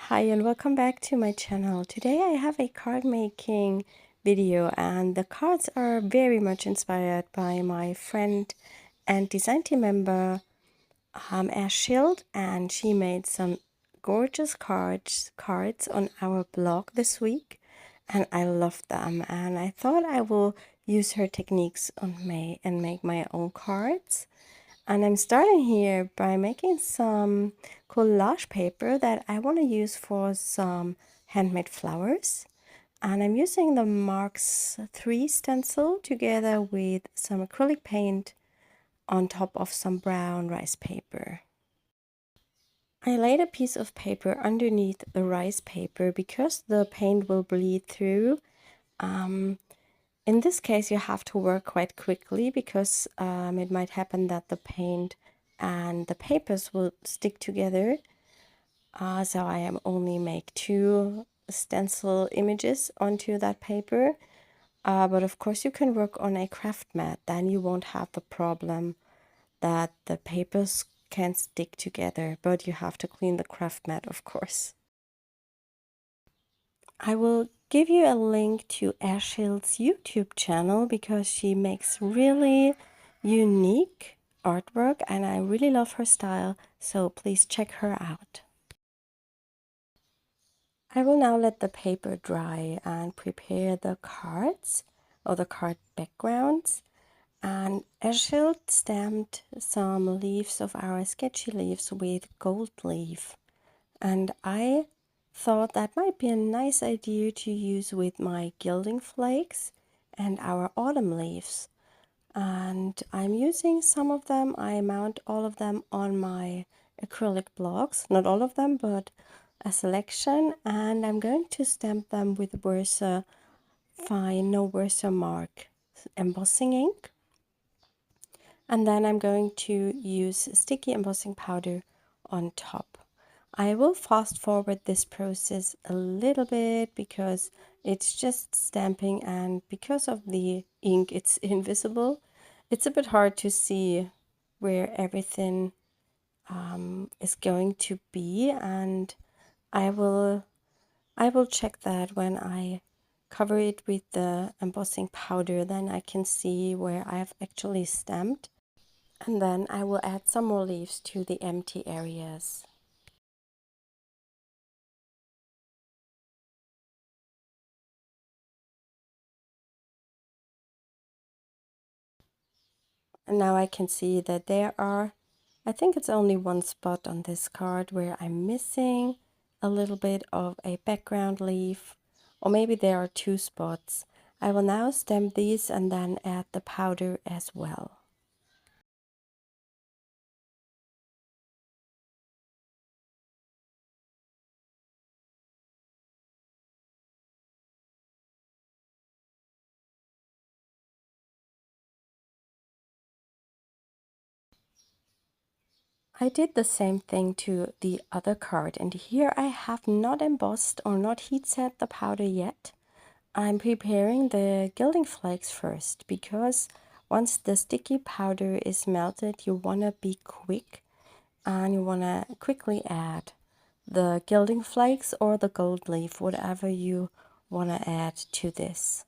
Hi and welcome back to my channel. Today I have a card making video and the cards are very much inspired by my friend and design team member Shield, and she made some gorgeous cards on our blog this week and I love them, and I thought I will use her techniques on me and make my own cards. And I'm starting here by making some collage paper that I want to use for some handmade flowers. And I'm using the Marks 3 stencil together with some acrylic paint on top of some brown rice paper. I laid a piece of paper underneath the rice paper because the paint will bleed through. In this case, you have to work quite quickly because it might happen that the paint and the papers will stick together. So I am only make 2 stencil images onto that paper. But of course you can work on a craft mat, then you won't have the problem that the papers can't stick together, but you have to clean the craft mat, of course. I will give you a link to Shield's YouTube channel because she makes really unique artwork and I really love her style, so please check her out. I will now let the paper dry and prepare the cards or the card backgrounds. And Shield stamped some leaves of our sketchy leaves with gold leaf. And I thought that might be a nice idea to use with my Gilding Flakes and our autumn leaves. And I'm using some of them. I mount all of them on my acrylic blocks, not all of them, but a selection, and I'm going to stamp them with Versa Fine No Versa Mark embossing ink. And then I'm going to use sticky embossing powder on top. I will fast forward this process a little bit because it's just stamping, and because of the ink it's invisible. It's a bit hard to see where everything is going to be, and I will check that when I cover it with the embossing powder, then I can see where I've actually stamped. And then I will add some more leaves to the empty areas. And now I can see that there are, I think it's only one spot on this card where I'm missing a little bit of a background leaf, or maybe there are 2 spots. I will now stamp these and then add the powder as well. I did the same thing to the other card, and here I have not embossed or not heat set the powder yet. I'm preparing the Gilding Flakes first because once the sticky powder is melted, you want to be quick and you want to quickly add the Gilding Flakes or the gold leaf, whatever you want to add to this.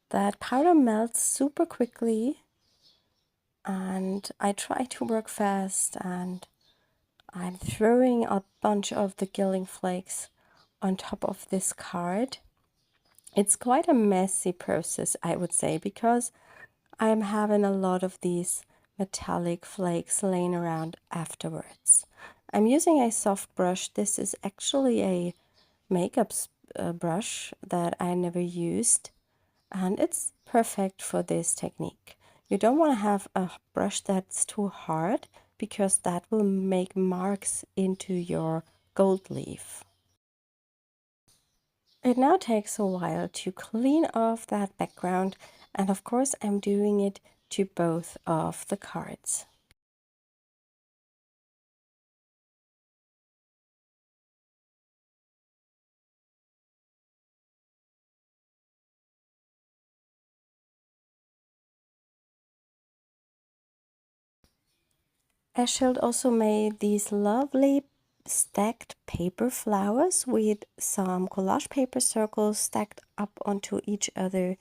That powder melts super quickly and I try to work fast, and I'm throwing a bunch of the Gilding Flakes on top of this card. It's quite a messy process, I would say, because I'm having a lot of these metallic flakes laying around afterwards. I'm using a soft brush. This is actually a makeup brush that I never used, and it's perfect for this technique. You don't want to have a brush that's too hard because that will make marks into your gold leaf. It now takes a while to clean off that background, and of course I'm doing it to both of the cards. Eschild also made these lovely stacked paper flowers with some collage paper circles stacked up onto each other.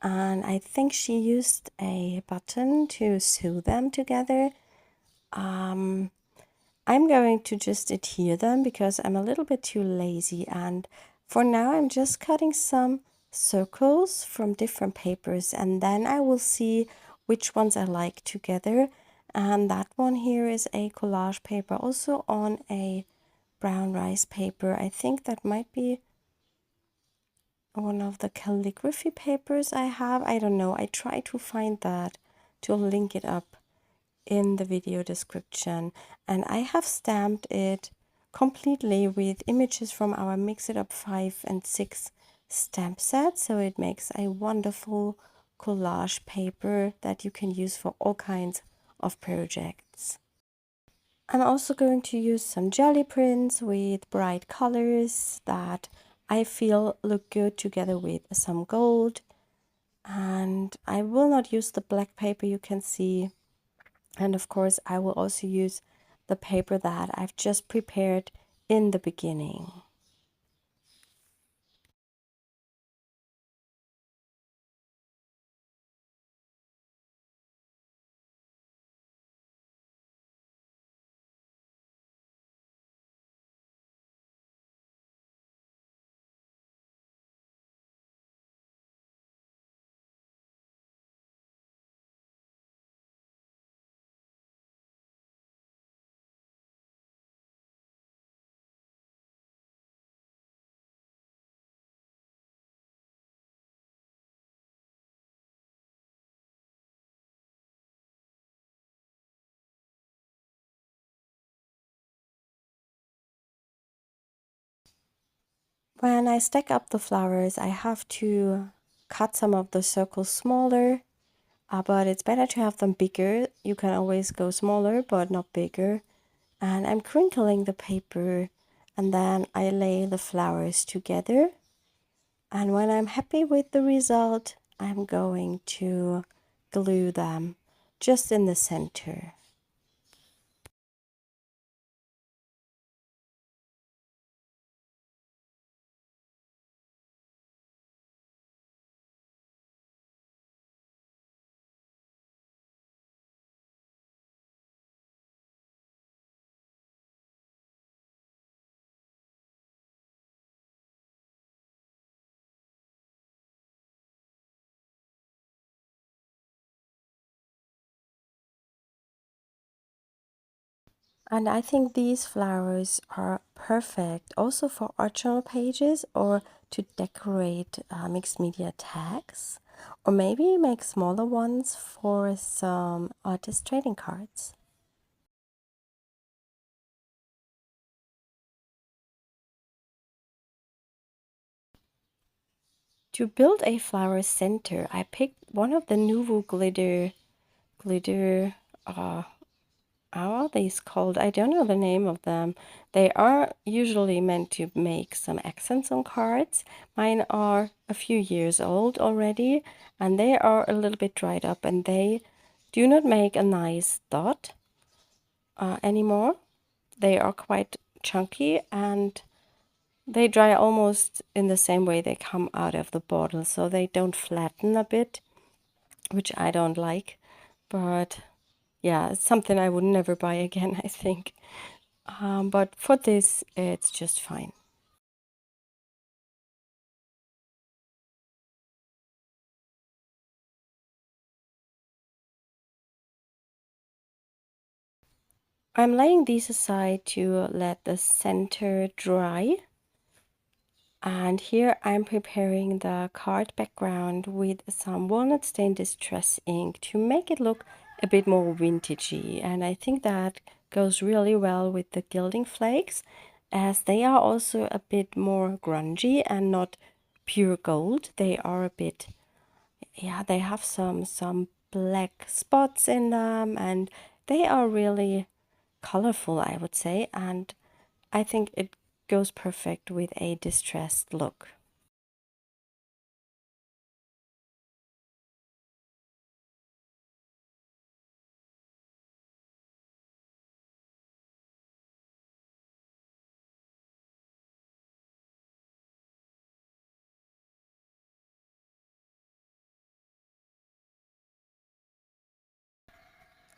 And I think she used a button to sew them together. I'm going to just adhere them because I'm a little bit too lazy. And for now, I'm just cutting some circles from different papers, and then I will see which ones I like together. And that one here is a collage paper, also on a brown rice paper. I think that might be one of the calligraphy papers I have. I don't know. I try to find that to link it up in the video description. And I have stamped it completely with images from our Mix It Up 5 and 6 stamp set. So it makes a wonderful collage paper that you can use for all kinds of projects. I'm also going to use some jelly prints with bright colors that I feel look good together with some gold. And I will not use the black paper, you can see. And of course, I will also use the paper that I've just prepared in the beginning. When I stack up the flowers, I have to cut some of the circles smaller, but it's better to have them bigger. You can always go smaller, but not bigger. And I'm crinkling the paper, and then I lay the flowers together. And when I'm happy with the result, I'm going to glue them just in the center. And I think these flowers are perfect also for art journal pages or to decorate mixed media tags, or maybe make smaller ones for some artist trading cards. To build a flower center, I picked one of the Nuvo glitter how are these called? I don't know the name of them. They are usually meant to make some accents on cards. Mine are a few years old already, and they are a little bit dried up, and they do not make a nice dot anymore. They are quite chunky, and they dry almost in the same way they come out of the bottle, so they don't flatten a bit, which I don't like. But yeah, it's something I would never buy again, I think. But for this, it's just fine. I'm laying these aside to let the center dry. And here I'm preparing the card background with some walnut stain distress ink to make it look a bit more vintagey. And I think that goes really well with the Gilding Flakes, as they are also a bit more grungy and not pure gold. They are a bit, yeah, they have some black spots in them, and they are really colorful, I would say, and I think it goes perfect with a distressed look.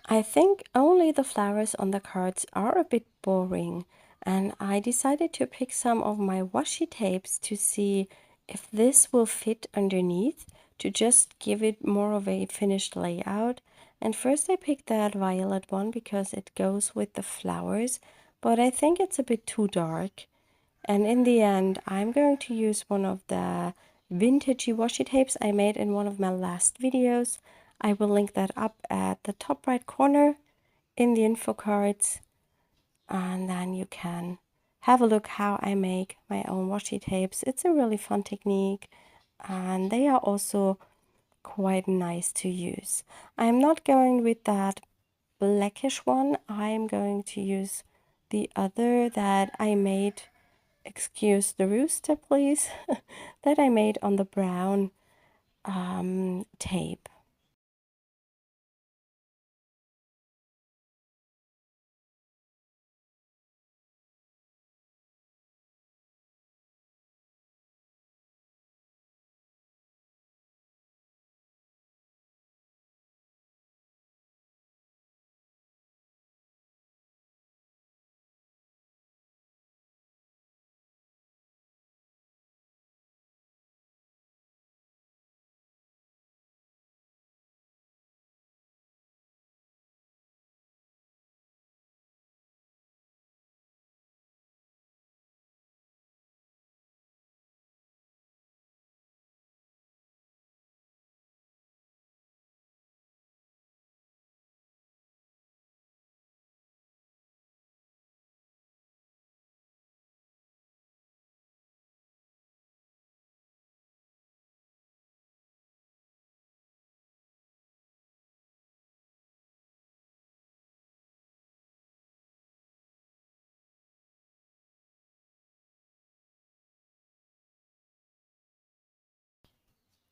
I think only the flowers on the cards are a bit boring, and I decided to pick some of my washi tapes to see if this will fit underneath to just give it more of a finished layout. And first I picked that violet one because it goes with the flowers, but I think it's a bit too dark. And in the end, I'm going to use one of the vintagey washi tapes I made in one of my last videos. I will link that up at the top right corner in the info cards, and then you can have a look how I make my own washi tapes. It's a really fun technique, and they are also quite nice to use. I'm not going with that blackish one. I'm going to use the other that I made, excuse the rooster please, that I made on the brown tape.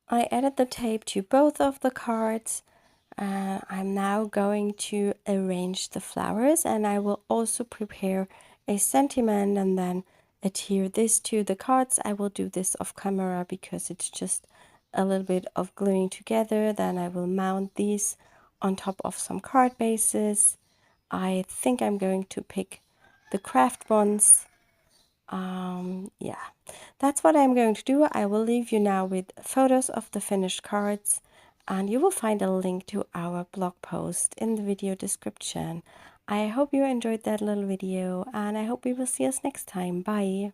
I added the tape to both of the cards, and I'm now going to arrange the flowers, and I will also prepare a sentiment and then adhere this to the cards. I will do this off camera because it's just a little bit of gluing together. Then I will mount these on top of some card bases. I think I'm going to pick the craft ones. Yeah, that's what I'm going to do. I will leave you now with photos of the finished cards, and you will find a link to our blog post in the video description. I hope you enjoyed that little video, and I hope we will see us next time. Bye!